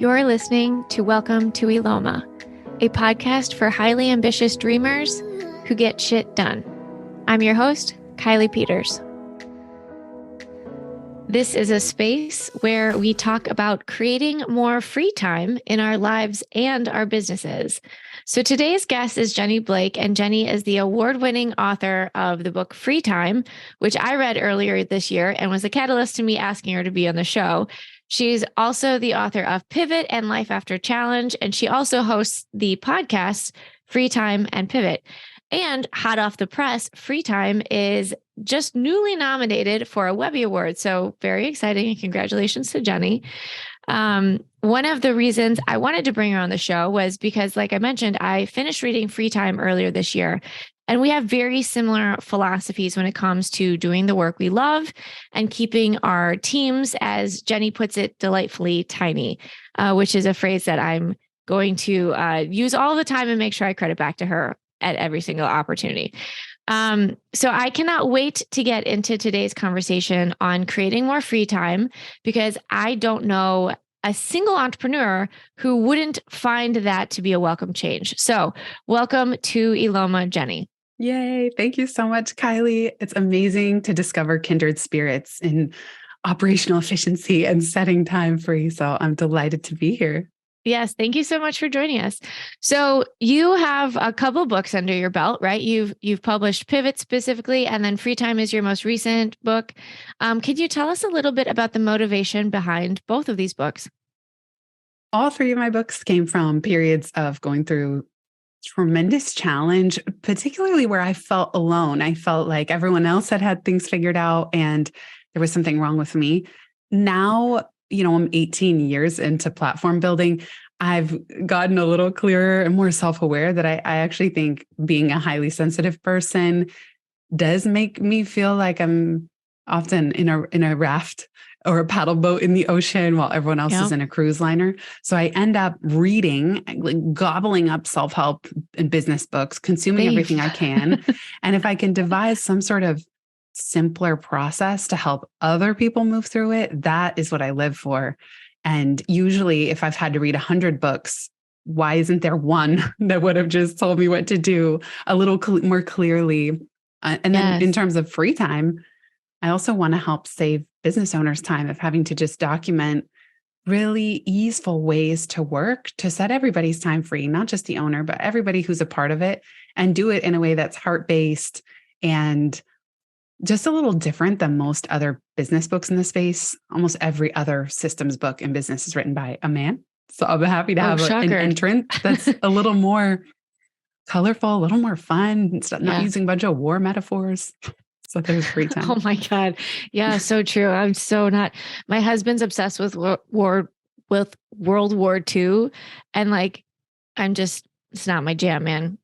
You're listening to Welcome to Eloma, a podcast for highly ambitious dreamers who get shit done. I'm your host, Kylie Peters. This is a space where we talk about creating more free time in our lives and our businesses. So today's guest is Jenny Blake, and Jenny is the award-winning author of the book Free Time, which I read earlier this year and was a catalyst to me asking her to be on the show. She's also the author of Pivot and Life After Challenge, and she also hosts the podcast Free Time and Pivot. And hot off the press, Free Time is just newly nominated for a Webby Award. So very exciting, and congratulations to Jenny. One of the reasons I wanted to bring her on the show was because, like I mentioned, I finished reading Free Time earlier this year. And we have very similar philosophies when it comes to doing the work we love and keeping our teams, as Jenny puts it, delightfully tiny, which is a phrase that I'm going to use all the time and make sure I credit back to her at every single opportunity. So I cannot wait to get into today's conversation on creating more free time, because I don't know a single entrepreneur who wouldn't find that to be a welcome change. So welcome to Eloma, Jenny. Yay. Thank you so much, Kylie. It's amazing to discover kindred spirits in operational efficiency and setting time free. So I'm delighted to be here. Yes. Thank you so much for joining us. So you have a couple books under your belt, right? You've published Pivot specifically, and then Free Time is your most recent book. Could you tell us a little bit about the motivation behind both of these books? All three of my books came from periods of going through tremendous challenge, particularly where I felt alone. I felt like everyone else had things figured out and there was something wrong with me. Now, I'm 18 years into platform building. I've gotten a little clearer and more self-aware that I actually think being a highly sensitive person does make me feel like I'm often in a raft or a paddle boat in the ocean while everyone else is in a cruise liner. So I end up reading, like gobbling up self-help and business books, consuming everything I can. And if I can devise some sort of simpler process to help other people move through it, that is what I live for. And usually if I've had to read 100 books, why isn't there one that would have just told me what to do a little more clearly? And then in terms of free time, I also want to help save business owners time of having to just document really easeful ways to work to set everybody's time free, not just the owner, but everybody who's a part of it, and do it in a way that's heart-based and just a little different than most other business books in the space. Almost every other systems book in business is written by a man. So I'll be happy to have an entrant that's a little more colorful, a little more fun, not using a bunch of war metaphors. So there's Free Time. Oh my God. Yeah, so true. I'm so not. My husband's obsessed with World War II. And it's not my jam, man.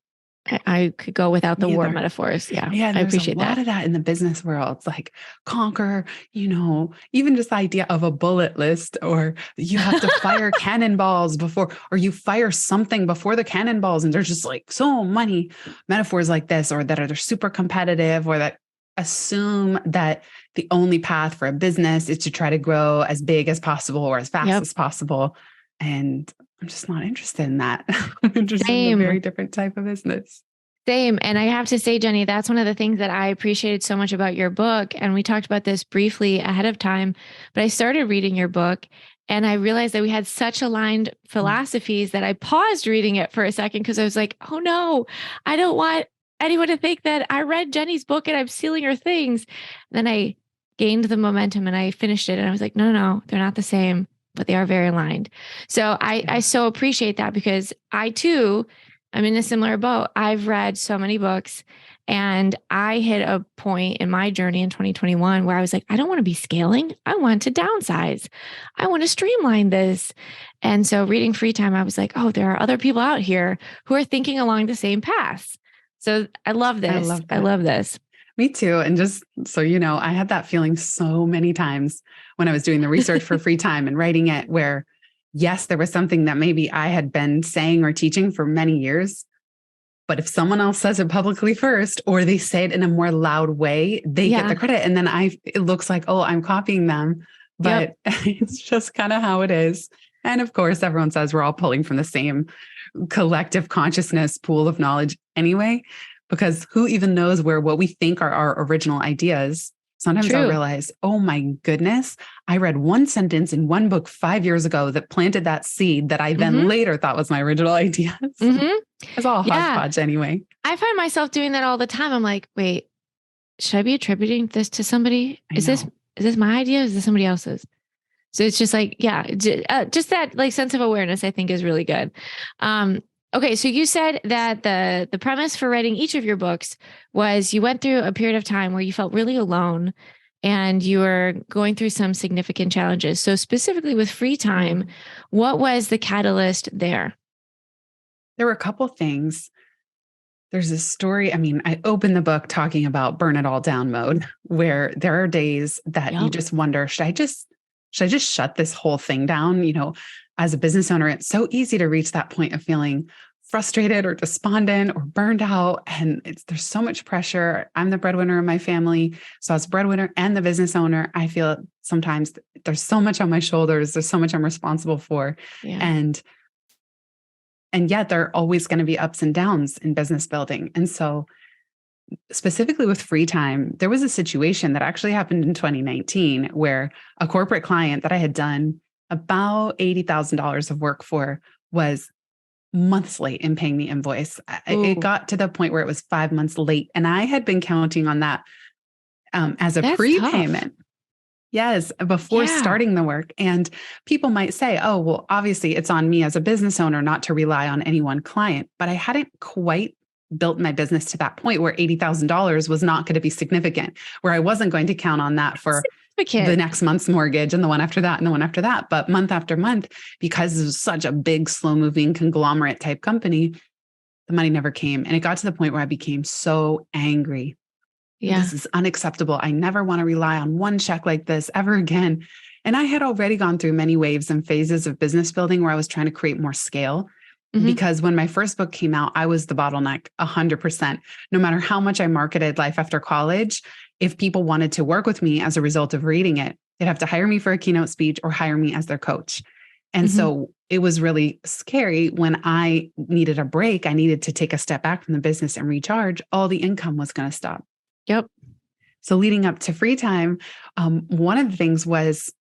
I could go without the war metaphors. Yeah, I appreciate that. There's a lot of that in the business world. It's like conquer, even just the idea of a bullet list, or you have to fire cannonballs before, or you fire something before the cannonballs. And there's just like so many metaphors like this, or that are they're super competitive, or that assume that the only path for a business is to try to grow as big as possible or as fast as possible. And I'm just not interested in that. I'm interested in a very different type of business. Same. And I have to say, Jenny, that's one of the things that I appreciated so much about your book. And we talked about this briefly ahead of time, but I started reading your book and I realized that we had such aligned philosophies that I paused reading it for a second, because I was like, oh no, I don't want anyone to think that I read Jenny's book and I'm stealing her things. And then I gained the momentum and I finished it and I was like, no, they're not the same, but they are very aligned. So I so appreciate that, because I too, I'm in a similar boat. I've read so many books and I hit a point in my journey in 2021 where I was like, I don't want to be scaling. I want to downsize. I want to streamline this. And so reading Free Time, I was like, oh, there are other people out here who are thinking along the same path. So I love this. I love this. Me too. And just so you know, I had that feeling so many times when I was doing the research for Free Time and writing it, where yes, there was something that maybe I had been saying or teaching for many years, but if someone else says it publicly first, or they say it in a more loud way, they get the credit. And then it looks like, oh, I'm copying them, but it's just kind of how it is. And of course, everyone says we're all pulling from the same collective consciousness pool of knowledge anyway, because who even knows where what we think are our original ideas. Sometimes I'll True. realize, oh my goodness, I read one sentence in one book 5 years ago that planted that seed that I then later thought was my original ideas. It's all hodgepodge anyway. I find myself doing that all the time. I'm like, wait, should I be attributing this to somebody? Is this my idea? Is this somebody else's? So it's just like, just that like sense of awareness, I think is really good. Okay. So you said that the premise for writing each of your books was you went through a period of time where you felt really alone and you were going through some significant challenges. So specifically with free time, what was the catalyst there? There were a couple things. There's a story. I mean, I opened the book talking about burn it all down mode, where there are days that you just wonder, should I just shut this whole thing down? You know, as a business owner, it's so easy to reach that point of feeling frustrated or despondent or burned out. And there's so much pressure. I'm the breadwinner of my family. So as breadwinner and the business owner, I feel sometimes there's so much on my shoulders. There's so much I'm responsible for. And yet there are always going to be ups and downs in business building. And so specifically with free time, there was a situation that actually happened in 2019 where a corporate client that I had done about $80,000 of work for was months late in paying the invoice. It got to the point where it was 5 months late. And I had been counting on that as a prepayment. Yes, before starting the work. And people might say, oh, well, obviously it's on me as a business owner not to rely on any one client. But I hadn't quite built my business to that point where $80,000 was not going to be significant, where I wasn't going to count on that for the next month's mortgage and the one after that and the one after that. But month after month, because it was such a big, slow moving conglomerate type company, the money never came. And it got to the point where I became so angry. This is unacceptable. I never want to rely on one check like this ever again. And I had already gone through many waves and phases of business building where I was trying to create more scale. Because when my first book came out, I was the bottleneck 100%. No matter how much I marketed Life After College, if people wanted to work with me as a result of reading it, they'd have to hire me for a keynote speech or hire me as their coach. And so it was really scary when I needed a break. I needed to take a step back from the business and recharge. All the income was going to stop. So leading up to free time, one of the things was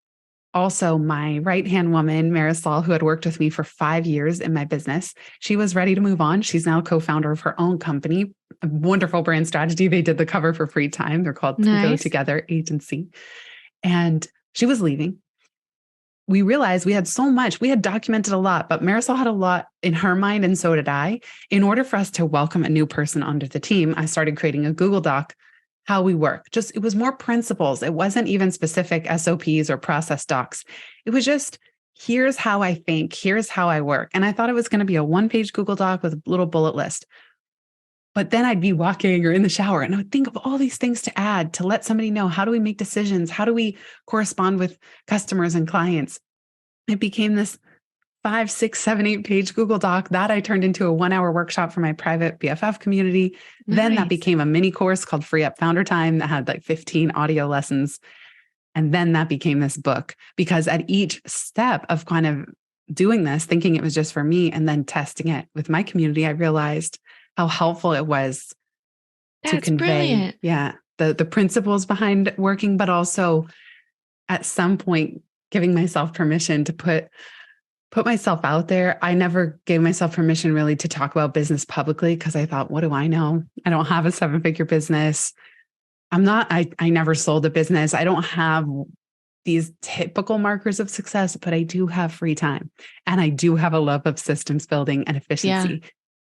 also my right-hand woman, Marisol, who had worked with me for 5 years in my business. She was ready to move on. She's now co-founder of her own company, a wonderful brand strategy. They did the cover for free time. They're called Go Together Agency. And she was leaving. We realized we had so much. We had documented a lot, but Marisol had a lot in her mind, and so did I. In order for us to welcome a new person onto the team, I started creating a Google Doc, how we work. It was more principles. It wasn't even specific SOPs or process docs. It was just, here's how I think, here's how I work. And I thought it was going to be a one-page Google Doc with a little bullet list. But then I'd be walking or in the shower and I would think of all these things to add to let somebody know, how do we make decisions? How do we correspond with customers and clients? It became this 5, 6, 7, 8-page Google Doc that I turned into a 1-hour workshop for my private BFF community. Then that became a mini course called Free Up Founder Time that had like 15 audio lessons. And then that became this book, because at each step of kind of doing this, thinking it was just for me and then testing it with my community, I realized how helpful it was to convey the principles behind working, but also at some point giving myself permission to put myself out there. I never gave myself permission really to talk about business publicly because I thought, what do I know? I don't have a 7-figure business. I never sold a business. I don't have these typical markers of success, but I do have free time and I do have a love of systems building and efficiency.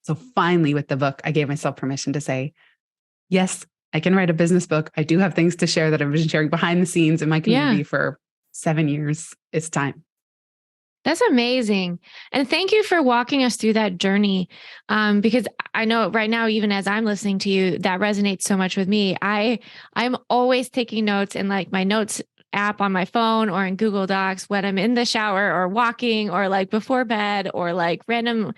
So finally with the book, I gave myself permission to say, yes, I can write a business book. I do have things to share that I've been sharing behind the scenes in my community for 7 years. It's time. That's amazing. And thank you for walking us through that journey. Because I know right now, even as I'm listening to you, that resonates so much with me. I'm always taking notes in like my notes app on my phone or in Google Docs when I'm in the shower or walking or like before bed or like random,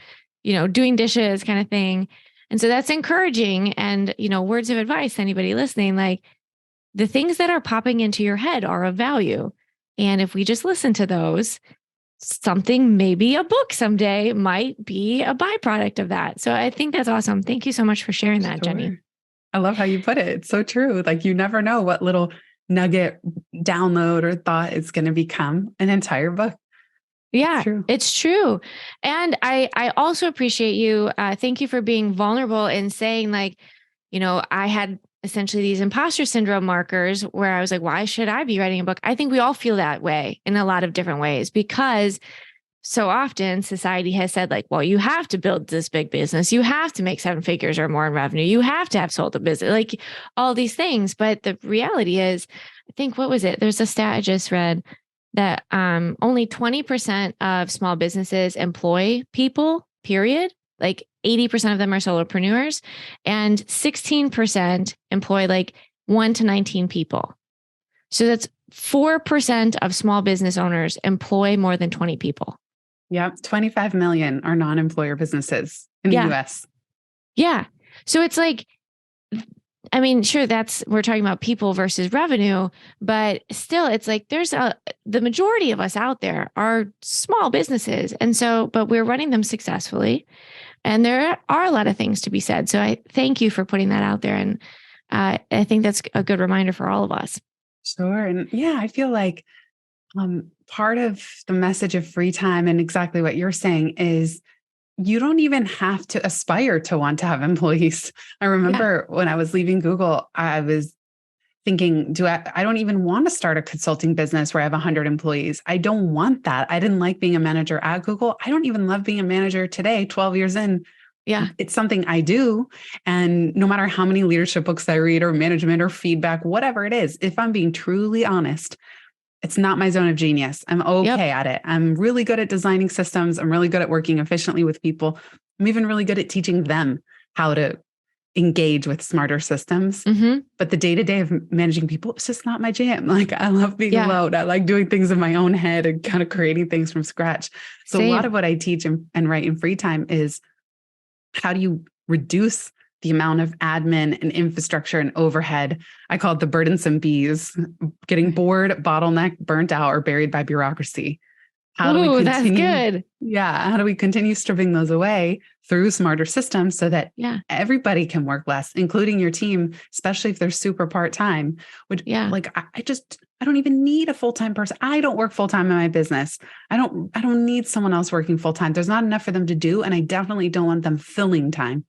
doing dishes kind of thing. And so that's encouraging. And, words of advice, anybody listening, like the things that are popping into your head are of value. And if we just listen to those, something, maybe a book someday might be a byproduct of that. So I think that's awesome. Thank you so much for sharing that, Jenny. I love how you put it. It's so true. Like you never know what little nugget, download, or thought is going to become an entire book. Yeah, it's true. And I also appreciate you. Thank you for being vulnerable and saying like, I had essentially these imposter syndrome markers where I was like, why should I be writing a book? I think we all feel that way in a lot of different ways because so often society has said like, well, you have to build this big business. You have to make 7 figures or more in revenue. You have to have sold a business, like all these things. But the reality is, I think, what was it? There's a stat I just read that only 20% of small businesses employ people, period. Like 80% of them are solopreneurs and 16% employ like 1 to 19 people. So that's 4% of small business owners employ more than 20 people. Yep. 25 million are non-employer businesses in the US. Yeah. So it's like, I mean, sure, we're talking about people versus revenue, but still it's like the majority of us out there are small businesses. And so, but we're running them successfully. And there are a lot of things to be said. So I thank you for putting that out there. And I think that's a good reminder for all of us. Sure. And yeah, I feel like part of the message of free time and exactly what you're saying is you don't even have to aspire to want to have employees. I remember when I was leaving Google, I was thinking, I don't even want to start a consulting business where I have 100 employees. I don't want that. I didn't like being a manager at Google. I don't even love being a manager today, 12 years in. Yeah. It's something I do. And no matter how many leadership books I read or management or feedback, whatever it is, if I'm being truly honest, it's not my zone of genius. I'm okay at it. I'm really good at designing systems. I'm really good at working efficiently with people. I'm even really good at teaching them how to engage with smarter systems. Mm-hmm. But the day-to-day of managing people, it's just not my jam. Like I love being alone. I like doing things in my own head and kind of creating things from scratch. So a lot of what I teach and write in free time is how do you reduce the amount of admin and infrastructure and overhead. I call it the burdensome bees, getting bored, bottlenecked, burnt out, or buried by bureaucracy. How do we continue? That's good. Yeah. How do we continue stripping those away through smarter systems so that everybody can work less, including your team, especially if they're super part-time? Like I don't even need a full-time person. I don't work full-time in my business. I don't need someone else working full-time. There's not enough for them to do. And I definitely don't want them filling time.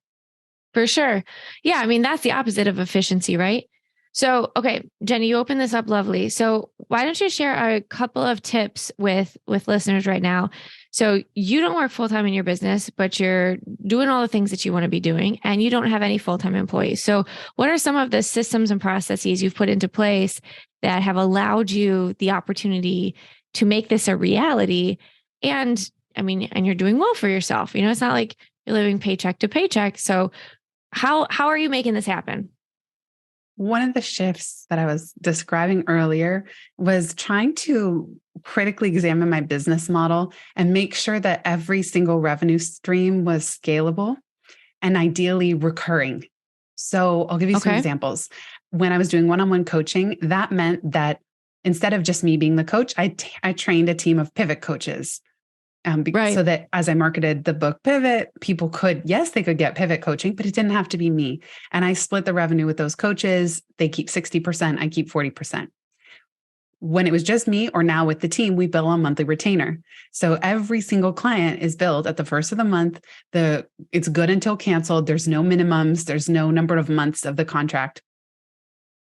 For sure. Yeah. I mean, that's the opposite of efficiency, right? So, okay, Jenny, you opened this up lovely. So why don't you share a couple of tips with listeners right now? So you don't work full-time in your business, but you're doing all the things that you want to be doing and you don't have any full-time employees. So what are some of the systems and processes you've put into place that have allowed you the opportunity to make this a reality? And I mean, and you're doing well for yourself. It's not like you're living paycheck to paycheck. So how are you making this happen? One of the shifts that I was describing earlier was trying to critically examine my business model and make sure that every single revenue stream was scalable and ideally recurring. So I'll give you some examples. When I was doing one-on-one coaching, that meant that instead of just me being the coach, I trained a team of pivot coaches. So that as I marketed the book Pivot, people they could get pivot coaching, but it didn't have to be me. And I split the revenue with those coaches. They keep 60%, I keep 40%. When it was just me or now with the team, we bill a monthly retainer. So every single client is billed at the first of the month. It's good until canceled. There's no minimums. There's no number of months of the contract.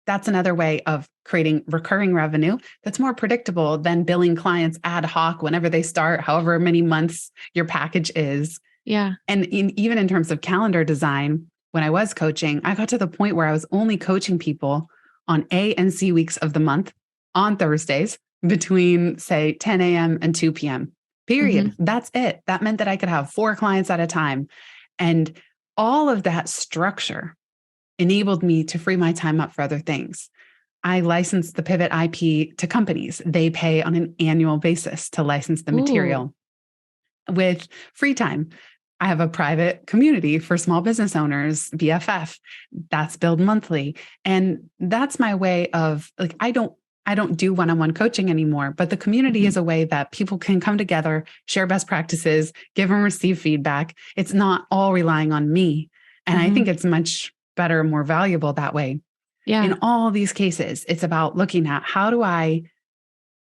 That's another way of creating recurring revenue that's more predictable than billing clients ad hoc whenever they start, however many months your package is. Yeah. And even in terms of calendar design, when I was coaching, I got to the point where I was only coaching people on A and C weeks of the month on Thursdays between, say, 10 a.m. and 2 p.m. Period. Mm-hmm. That's it. That meant that I could have 4 clients at a time. And all of that structure enabled me to free my time up for other things. I licensed the Pivot IP to companies. They pay on an annual basis to license the material. With free time, I have a private community for small business owners, BFF. That's billed monthly. And that's my way of I don't I don't do one-on-one coaching anymore, but the community is a way that people can come together, share best practices, give and receive feedback. It's not all relying on me. And I think it's much better and more valuable that way. Yeah. In all these cases, it's about looking at how do I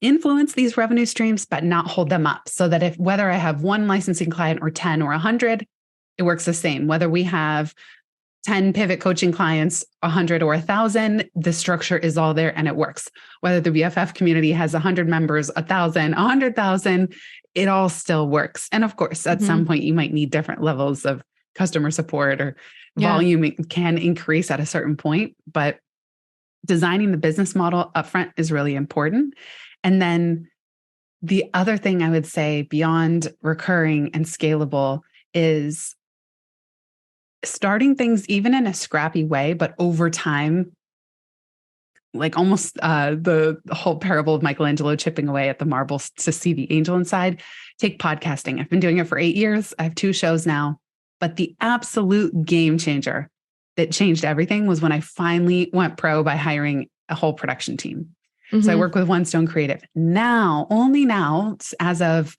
influence these revenue streams, but not hold them up so that if whether I have one licensing client or 10 or 100, it works the same. Whether we have 10 pivot coaching clients, 100 or 1,000, the structure is all there and it works. Whether the BFF community has 100 members, 1,000, 100,000, it all still works. And of course, at some point, you might need different levels of customer support or volume can increase at a certain point, but designing the business model upfront is really important. And then the other thing I would say beyond recurring and scalable is starting things even in a scrappy way, but over time, like almost the whole parable of Michelangelo chipping away at the marbles to see the angel inside. Take podcasting. I've been doing it for 8 years. I have 2 shows now, but the absolute game changer that changed everything was when I finally went pro by hiring a whole production team. So I work with One Stone Creative. Now, only now, as of,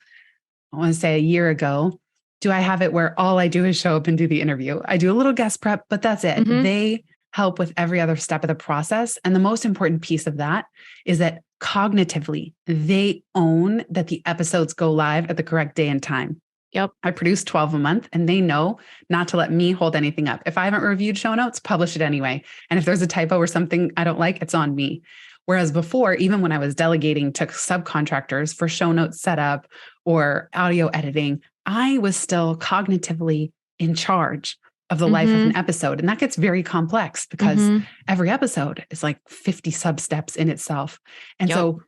I want to say a year ago, do I have it where all I do is show up and do the interview. I do a little guest prep, but that's it. They help with every other step of the process. And the most important piece of that is that cognitively, they own that the episodes go live at the correct day and time. Yep. I produce 12 a month and they know not to let me hold anything up. If I haven't reviewed show notes, publish it anyway. And if there's a typo or something I don't like, it's on me. Whereas before, even when I was delegating to subcontractors for show notes setup or audio editing, I was still cognitively in charge of the life of an episode. And that gets very complex because every episode is like 50 sub steps in itself. And so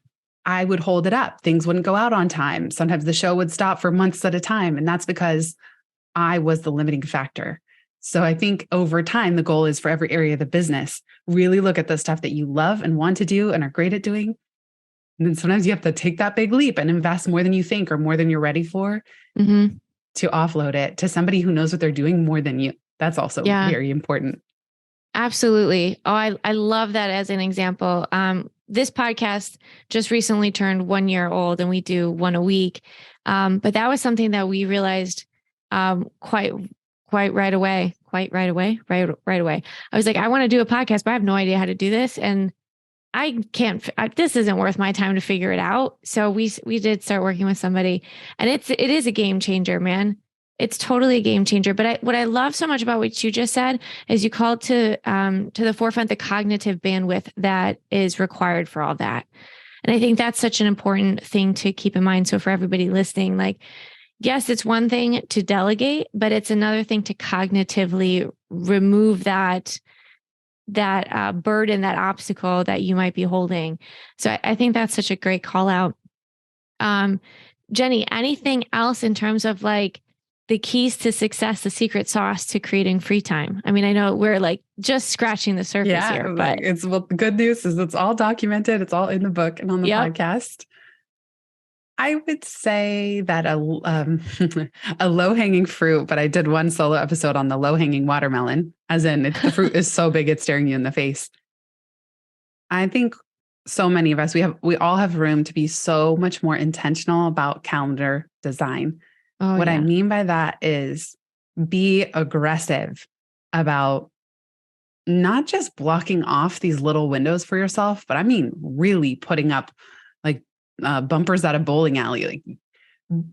I would hold it up. Things wouldn't go out on time. Sometimes the show would stop for months at a time. And that's because I was the limiting factor. So I think over time, the goal is for every area of the business, really look at the stuff that you love and want to do and are great at doing. And then sometimes you have to take that big leap and invest more than you think or more than you're ready for to offload it to somebody who knows what they're doing more than you. That's also very important. Absolutely. Oh, I love that as an example. This podcast just recently turned 1 year old and we do one a week. But that was something that we realized quite right away. I was like, I want to do a podcast, but I have no idea how to do this. And I can't, this isn't worth my time to figure it out. So we did start working with somebody and it is a game changer, man. It's totally a game changer. But what I love so much about what you just said is you called to the forefront the cognitive bandwidth that is required for all that. And I think that's such an important thing to keep in mind. So for everybody listening, like, yes, it's one thing to delegate, but it's another thing to cognitively remove that burden, that obstacle that you might be holding. So I think that's such a great call out. Jenny, anything else in terms of like the keys to success, the secret sauce to creating free time? I mean, I know we're like just scratching the surface here, but the good news is it's all documented. It's all in the book and on the podcast. I would say that a low-hanging fruit, but I did one solo episode on the low-hanging watermelon, as in the fruit is so big it's staring you in the face. I think so many of us, we all have room to be so much more intentional about calendar design. What I mean by that is be aggressive about not just blocking off these little windows for yourself, but I mean really putting up like bumpers at a bowling alley. Like,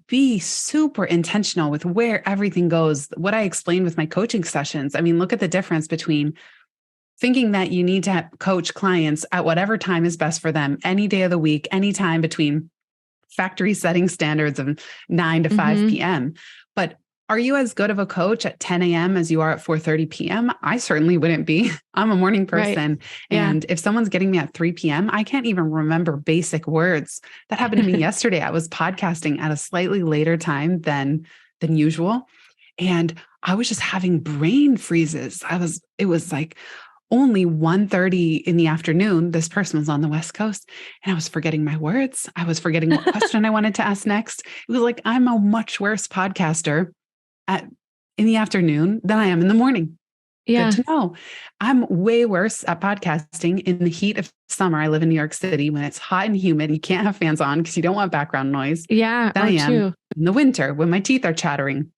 be super intentional with where everything goes. What I explained with my coaching sessions. I mean, look at the difference between thinking that you need to coach clients at whatever time is best for them, any day of the week, any time between factory setting standards of 9 to 5 p.m. But are you as good of a coach at 10 a.m. as you are at 4:30 p.m.? I certainly wouldn't be. I'm a morning person. Right. And if someone's getting me at 3 p.m., I can't even remember basic words. That happened to me yesterday. I was podcasting at a slightly later time than usual. And I was just having brain freezes. It was like only 1:30 in the afternoon. This person was on the West Coast and I was forgetting my words. I was forgetting what question I wanted to ask next. It was like, I'm a much worse podcaster in the afternoon than I am in the morning. Good Yeah. to know. I'm way worse at podcasting in the heat of summer. I live in New York City when it's hot and humid. You can't have fans on because you don't want background noise. Yeah. Than I Oh, am too. in the winter when my teeth are chattering.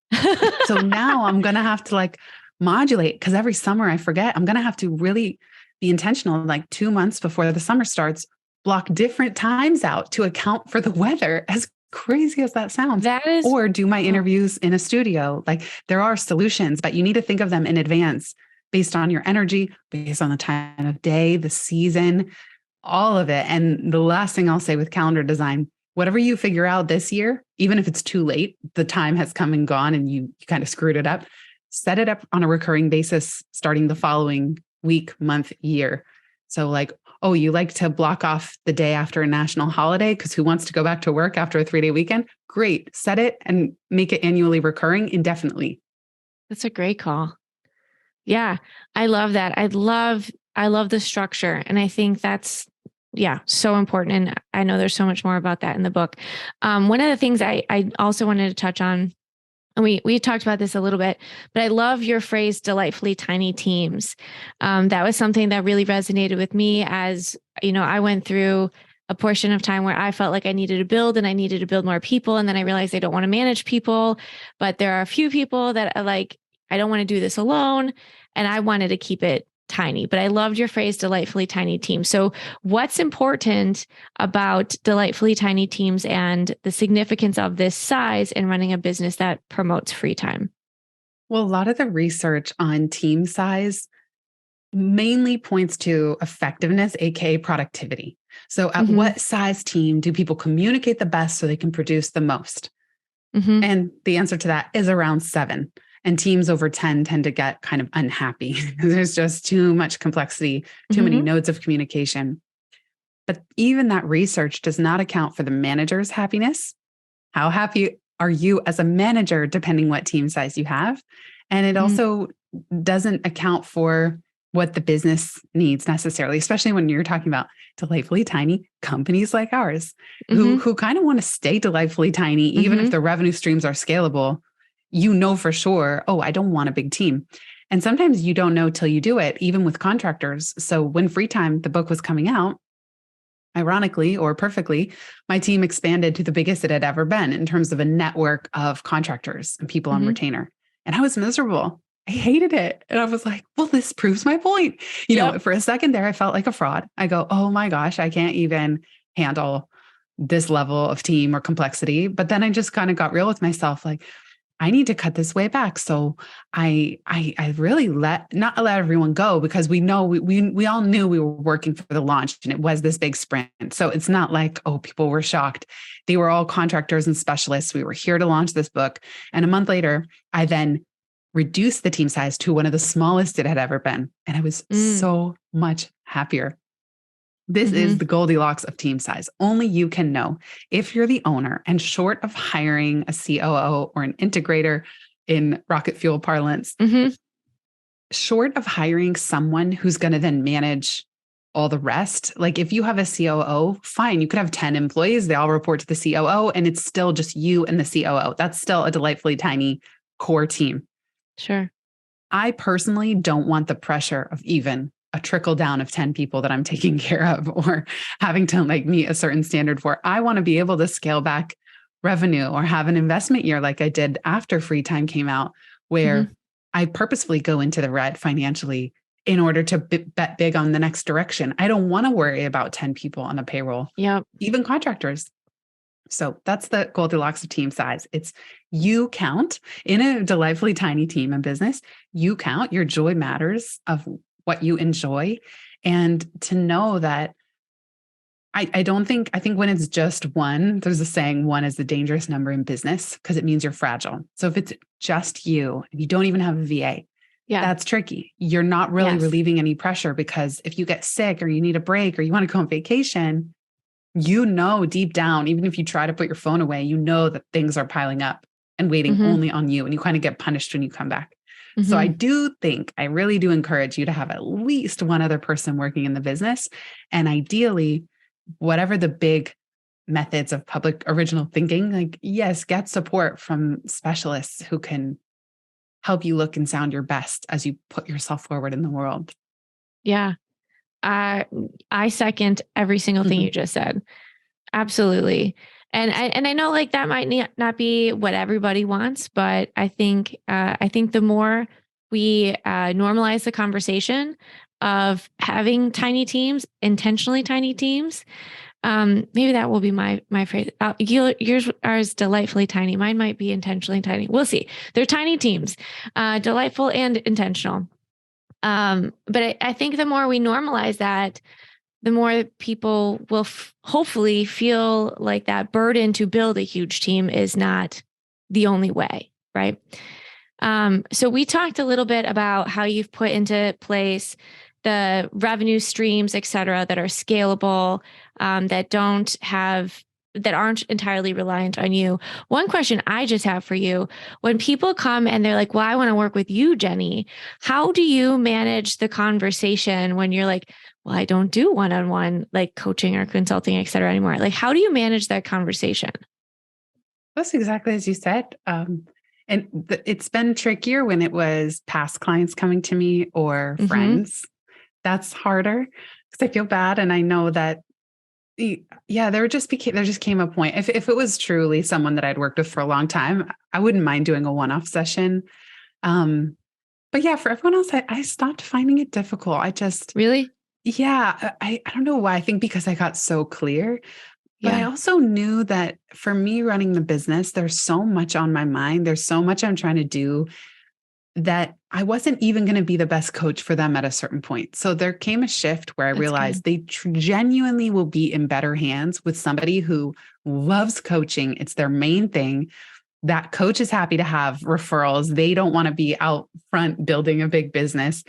So now I'm going to have to like modulate because every summer I forget. I'm going to have to really be intentional, like 2 months before the summer starts, block different times out to account for the weather, as crazy as that sounds. That is, Or do my wow. interviews in a studio. Like there are solutions, but you need to think of them in advance based on your energy, based on the time of day, the season, all of it. And the last thing I'll say with calendar design, whatever you figure out this year, even if it's too late, the time has come and gone and you kind of screwed it up, set it up on a recurring basis starting the following week, month, year. So like, oh, you like to block off the day after a national holiday because who wants to go back to work after a 3-day weekend? Great. Set it and make it annually recurring indefinitely. That's a great call. Yeah. I love that. I love the structure. And I think that's, yeah, so important. And I know there's so much more about that in the book. One of the things I also wanted to touch on, and we talked about this a little bit, but I love your phrase, delightfully tiny teams. That was something that really resonated with me as, I went through a portion of time where I felt like I needed to build and I needed to build more people. And then I realized I don't want to manage people, but there are a few people that are like, I don't want to do this alone. And I wanted to keep it tiny, but I loved your phrase, delightfully tiny teams. So what's important about delightfully tiny teams and the significance of this size in running a business that promotes free time? Well, a lot of the research on team size mainly points to effectiveness, aka productivity. So at Mm-hmm. what size team do people communicate the best so they can produce the most? Mm-hmm. And the answer to that is around 7. And teams over 10 tend to get kind of unhappy. There's just too much complexity, too many Mm-hmm. nodes of communication. But even that research does not account for the manager's happiness. How happy are you as a manager, depending what team size you have? And it also doesn't account for what the business needs necessarily, especially when you're talking about delightfully tiny companies like ours, Mm-hmm. who kind of want to stay delightfully tiny, even if Mm-hmm. the revenue streams are scalable. You know for sure, oh, I don't want a big team. And sometimes you don't know till you do it, even with contractors. So when Free Time, the book was coming out, ironically or perfectly, my team expanded to the biggest it had ever been in terms of a network of contractors and people on Mm-hmm. retainer. And I was miserable. I hated it. And I was like, well, this proves my point. Yep. For a second there, I felt like a fraud. I go, oh my gosh, I can't even handle this level of team or complexity. But then I just kind of got real with myself, like, I need to cut this way back. So I really not let everyone go because we know we all knew we were working for the launch and it was this big sprint. So it's not like, oh, people were shocked. They were all contractors and specialists. We were here to launch this book. And a month later, I then reduced the team size to one of the smallest it had ever been. And I was so much happier. This is the Goldilocks of team size. Only you can know if you're the owner and short of hiring a COO or an integrator in rocket fuel parlance, short of hiring someone who's going to then manage all the rest. Like if you have a COO, fine, you could have 10 employees. They all report to the COO and it's still just you and the COO. That's still a delightfully tiny core team. Sure. I personally don't want the pressure of even a trickle down of 10 people that I'm taking care of or having to like meet a certain standard for. I want to be able to scale back revenue or have an investment year like I did after Free Time came out, where I purposefully go into the red financially in order to bet big on the next direction. I don't want to worry about 10 people on the payroll, even contractors. So that's the Goldilocks of team size. It's you count in a delightfully tiny team and business. You count your joy matters of what you enjoy. And to know that I think when it's just one, there's a saying, one is a dangerous number in business because it means you're fragile. So if it's just you and you don't even have a VA, that's tricky. You're not really relieving any pressure because if you get sick or you need a break or you want to go on vacation, deep down, even if you try to put your phone away, that things are piling up and waiting only on you. And you kind of get punished when you come back. So I really do encourage you to have at least one other person working in the business. And ideally, whatever the big methods of public original thinking, like, yes, get support from specialists who can help you look and sound your best as you put yourself forward in the world. Yeah. I second every single thing you just said. Absolutely. And I know like that might not be what everybody wants, but I think the more we normalize the conversation of having tiny teams, intentionally tiny teams, maybe that will be my phrase. Yours are delightfully tiny. Mine might be intentionally tiny. We'll see. They're tiny teams, delightful and intentional. But I think the more we normalize that, the more people will hopefully feel like that burden to build a huge team is not the only way, right? So we talked a little bit about how you've put into place the revenue streams, et cetera, that are scalable, that aren't entirely reliant on you. One question I just have for you, when people come and they're like, well, I want to work with you, Jenny, how do you manage the conversation when you're like, well, I don't do one-on-one like coaching or consulting, et cetera, anymore? Like, how do you manage that conversation? That's exactly as you said. It's been trickier when it was past clients coming to me or friends. That's harder because I feel bad. And I know that, there just came a point. If it was truly someone that I'd worked with for a long time, I wouldn't mind doing a one-off session. But yeah, for everyone else, I stopped finding it difficult. Really? Yeah, I don't know why. I think because I got so clear. But I Yeah. also knew that for me running the business, there's so much on my mind. There's so much I'm trying to do that I wasn't even going to be the best coach for them at a certain point. So there came a shift where I That's realized good. they genuinely will be in better hands with somebody who loves coaching. It's their main thing. That coach is happy to have referrals. They don't want to be out front building a big business.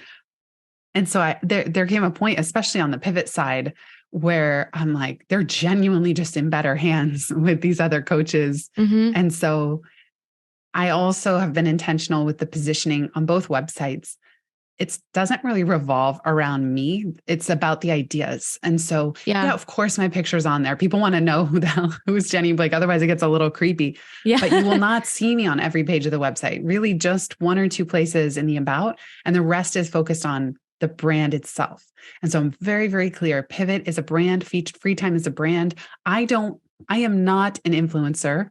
And so there came a point, especially on the pivot side, where I'm like, they're genuinely just in better hands with these other coaches. Mm-hmm. And so I also have been intentional with the positioning on both websites. It doesn't really revolve around me. It's about the ideas. And so, Yeah. of course, my picture's on there. People want to know who's Jenny Blake. Otherwise, it gets a little creepy. Yeah. But you will not see me on every page of the website, really just one or two places in the about. And the rest is focused on the brand itself. And so I'm very, very clear. Pivot is a brand. Free Time is a brand. I am not an influencer.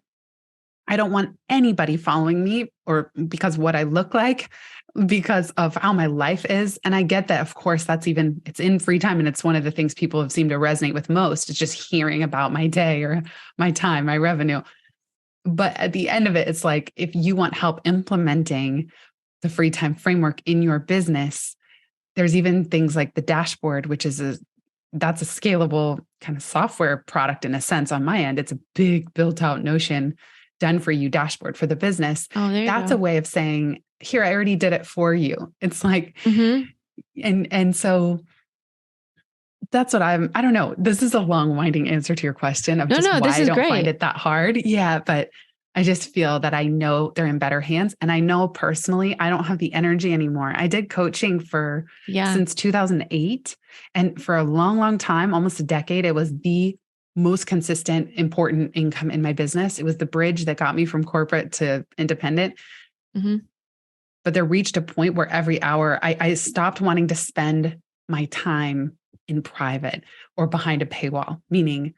I don't want anybody following me or because of what I look like, because of how my life is. And I get that, of course, it's in Free Time. And it's one of the things people have seemed to resonate with most. It's just hearing about my day or my time, my revenue. But at the end of it, it's like, if you want help implementing the Free Time framework in your business, there's even things like the dashboard, which is that's a scalable kind of software product in a sense on my end. It's a big built out Notion done for you dashboard for the business. Oh, there you That's go. a way of saying, here, I already did it for you. It's like, and so that's what I don't know. This is a long winding answer to your question of just No, why this I is don't find great. it that hard. Yeah. But I just feel that I know they're in better hands. And I know personally, I don't have the energy anymore. I did coaching since 2008. And for a long, long time, almost a decade, it was the most consistent, important income in my business. It was the bridge that got me from corporate to independent. But there reached a point where every hour I stopped wanting to spend my time in private or behind a paywall, meaning,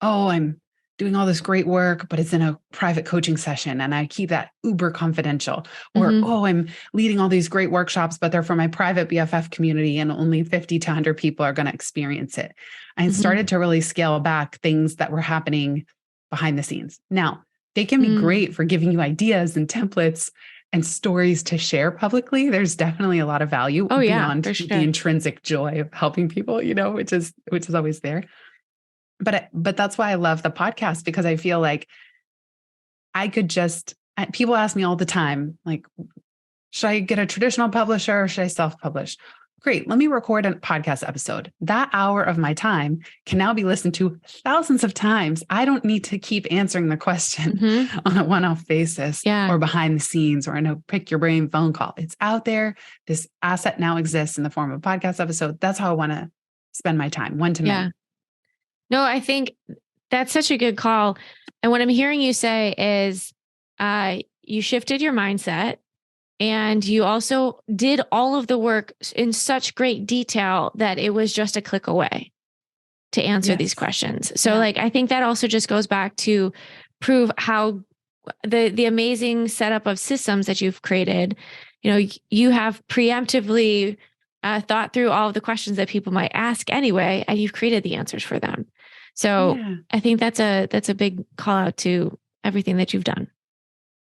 oh, I'm doing all this great work, but it's in a private coaching session and I keep that uber confidential. Or, oh, I'm leading all these great workshops, but they're for my private BFF community and only 50 to 100 people are going to experience it. I started to really scale back things that were happening behind the scenes. Now, they can be great for giving you ideas and templates and stories to share publicly. There's definitely a lot of value beyond the intrinsic joy of helping people, which is always there. But that's why I love the podcast, because I feel like people ask me all the time, like, should I get a traditional publisher or should I self-publish? Great. Let me record a podcast episode. That hour of my time can now be listened to thousands of times. I don't need to keep answering the question on a one-off basis or behind the scenes or in a pick your brain phone call. It's out there. This asset now exists in the form of a podcast episode. That's how I want to spend my time, one to many. No, I think that's such a good call. And what I'm hearing you say is you shifted your mindset And you also did all of the work in such great detail that it was just a click away to answer these questions. So like, I think that also just goes back to prove how the amazing setup of systems that you've created, you have preemptively thought through all of the questions that people might ask anyway, and you've created the answers for them. So I think that's a big call out to everything that you've done.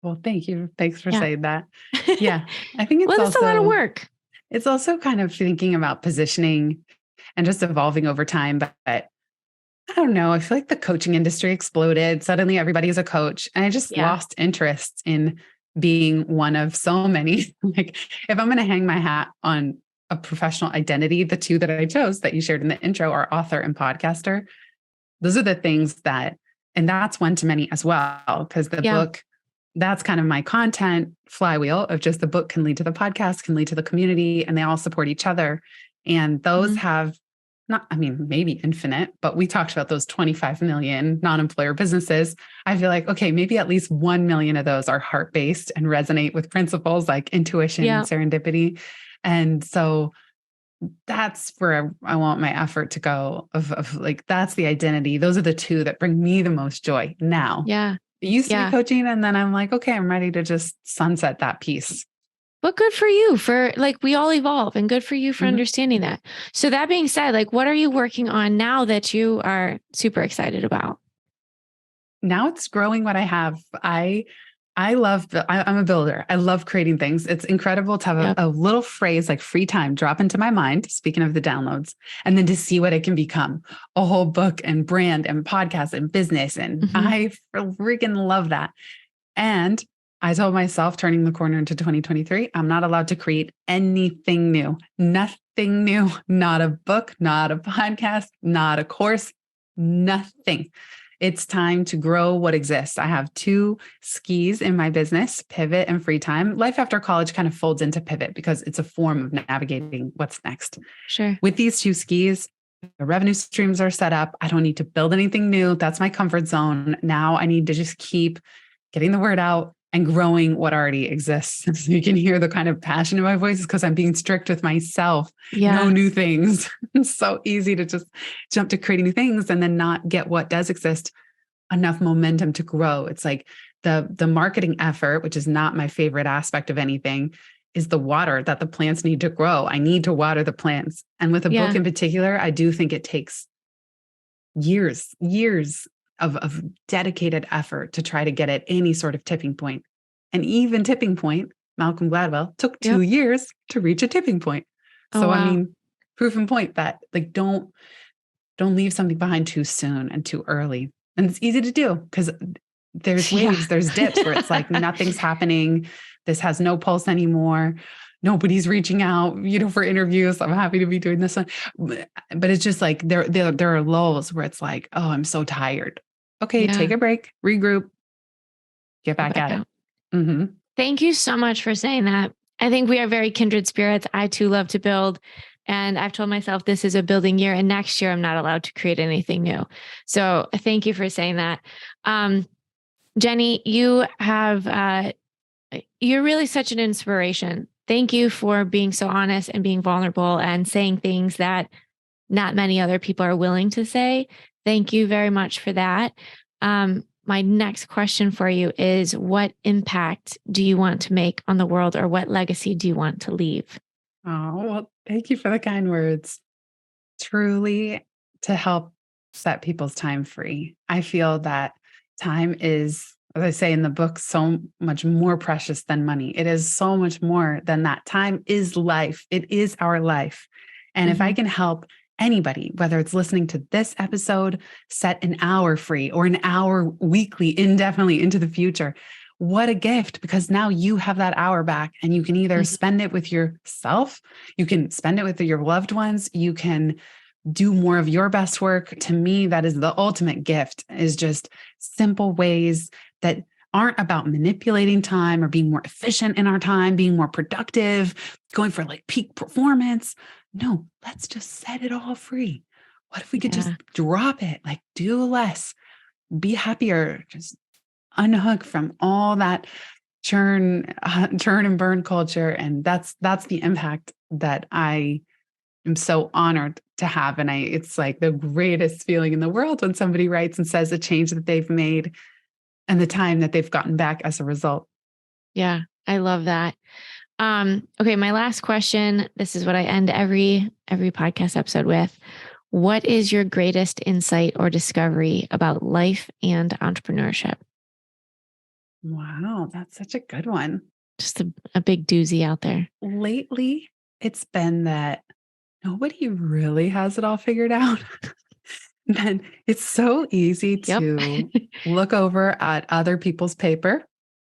Well, thank you. Thanks for saying that. Yeah. I think it's well, also a lot of work. It's also kind of thinking about positioning and just evolving over time. But I don't know. I feel like the coaching industry exploded. Suddenly everybody's a coach. And I just lost interest in being one of so many. Like if I'm going to hang my hat on a professional identity, the two that I chose that you shared in the intro are author and podcaster. Those are the things that, and that's one to many as well, because the book, that's kind of my content flywheel of just the book can lead to the podcast, can lead to the community, and they all support each other. And those have not, I mean, maybe infinite, but we talked about those 25 million non-employer businesses. I feel like, okay, maybe at least 1 million of those are heart-based and resonate with principles like intuition and serendipity. And so that's where I want my effort to go of like, that's the identity. Those are the two that bring me the most joy now. It used to be coaching. And then I'm like, okay, I'm ready to just sunset that piece. But good for you for like, we all evolve, and good for you for understanding that. So that being said, like, what are you working on now that you are super excited about? Now it's growing what I have. I love, I'm a builder. I love creating things. It's incredible to have a little phrase like free time drop into my mind, speaking of the downloads, and then to see what it can become, a whole book and brand and podcast and business. And I freaking love that. And I told myself turning the corner into 2023, I'm not allowed to create anything new, nothing new, not a book, not a podcast, not a course, nothing. It's time to grow what exists. I have 2 skis in my business, pivot and free time. Life after college kind of folds into pivot because it's a form of navigating what's next. Sure. With these 2 skis, the revenue streams are set up. I don't need to build anything new. That's my comfort zone. Now I need to just keep getting the word out and growing what already exists. So you can hear the kind of passion in my voice is because I'm being strict with myself. No new things. It's so easy to just jump to creating new things and then not get what does exist enough momentum to grow. It's like the marketing effort, which is not my favorite aspect of anything, is the water that the plants need to grow. I need to water the plants. And with a book in particular, I do think it takes years of dedicated effort to try to get at any sort of tipping point. And even tipping point, Malcolm Gladwell took 2 years to reach a tipping point. So, I mean, proof and point that like, don't leave something behind too soon and too early. And it's easy to do because there's waves, there's dips where it's like nothing's happening. This has no pulse anymore. Nobody's reaching out, for interviews. I'm happy to be doing this one. But it's just like, there are lulls where it's like, oh, I'm so tired. Okay, take a break, regroup, get back at it. Thank you so much for saying that. I think we are very kindred spirits. I too love to build. And I've told myself this is a building year, and next year I'm not allowed to create anything new. So thank you for saying that. Jenny, you're really such an inspiration. Thank you for being so honest and being vulnerable and saying things that not many other people are willing to say. Thank you very much for that. My next question for you is, what impact do you want to make on the world, or what legacy do you want to leave? Oh, well, thank you for the kind words. Truly to help set people's time free. I feel that time is, as I say in the book, so much more precious than money. It is so much more than that. Time is life. It is our life. And if I can help anybody, whether it's listening to this episode, set an hour free or an hour weekly, indefinitely into the future, what a gift, because now you have that hour back and you can either spend it with yourself, you can spend it with your loved ones, you can do more of your best work. To me, that is the ultimate gift, is just simple ways that aren't about manipulating time or being more efficient in our time, being more productive, going for like peak performance. No, let's just set it all free. What if we could just drop it, like do less, be happier, just unhook from all that churn and burn culture. And that's the impact that I am so honored to have. And it's like the greatest feeling in the world when somebody writes and says the change that they've made and the time that they've gotten back as a result. Yeah, I love that. Okay, my last question. This is what I end every podcast episode with. What is your greatest insight or discovery about life and entrepreneurship? Wow, that's such a good one. Just a big doozy out there. Lately, it's been that nobody really has it all figured out. Then it's so easy to look over at other people's paper.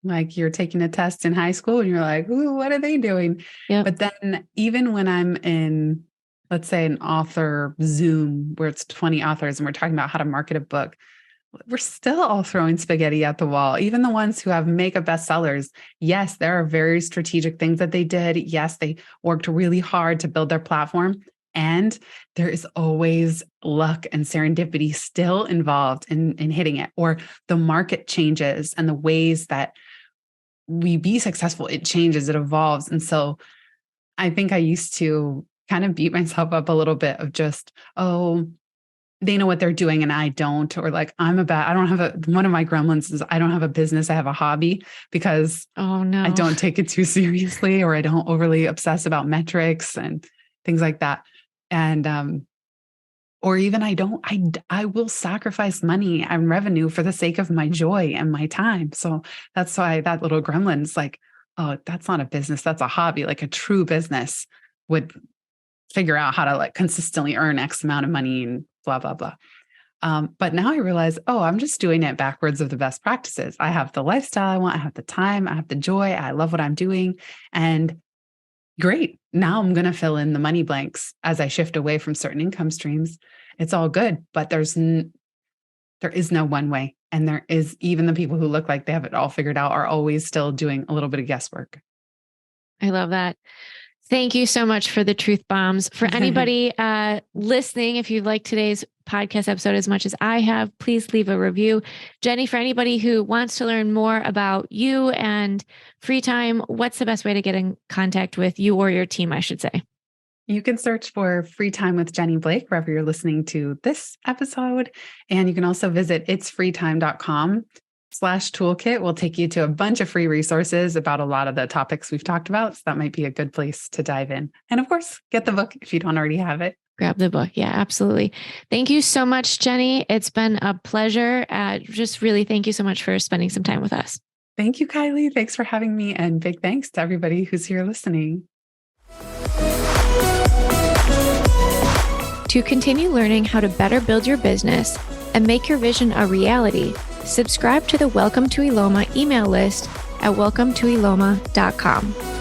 Like you're taking a test in high school and you're like, ooh, what are they doing? Yep. But then even when I'm in, let's say, an author Zoom where it's 20 authors and we're talking about how to market a book, we're still all throwing spaghetti at the wall. Even the ones who have mega bestsellers. Yes, there are very strategic things that they did. Yes, they worked really hard to build their platform. And there is always luck and serendipity still involved in hitting it, or the market changes and the ways that we be successful, it changes, it evolves. And so I think I used to kind of beat myself up a little bit of just, oh, they know what they're doing and I don't, or like I don't have one of my gremlins is I don't have a business, I have a hobby because I don't take it too seriously, or I don't overly obsess about metrics and things like that. And, or even I will sacrifice money and revenue for the sake of my joy and my time. So that's why that little gremlin's like, oh, that's not a business, that's a hobby. Like a true business would figure out how to like consistently earn X amount of money and blah, blah, blah. But now I realize, oh, I'm just doing it backwards of the best practices. I have the lifestyle I want, I have the time, I have the joy, I love what I'm doing. And great. Now I'm going to fill in the money blanks as I shift away from certain income streams. It's all good, but there is no one way. And there is even the people who look like they have it all figured out are always still doing a little bit of guesswork. I love that. Thank you so much for the truth bombs. For anybody listening, if you like today's podcast episode as much as I have, please leave a review. Jenny, for anybody who wants to learn more about you and free time, what's the best way to get in contact with you or your team, I should say? You can search for Free Time with Jenny Blake wherever you're listening to this episode. And you can also visit itsfreetime.com/toolkit. We'll take you to a bunch of free resources about a lot of the topics we've talked about. So that might be a good place to dive in. And of course, get the book if you don't already have it. Grab the book. Yeah, absolutely. Thank you so much, Jenny. It's been a pleasure. Just really thank you so much for spending some time with us. Thank you, Kylie. Thanks for having me. And big thanks to everybody who's here listening. To continue learning how to better build your business and make your vision a reality, subscribe to the Welcome to Eloma email list at welcometoeloma.com.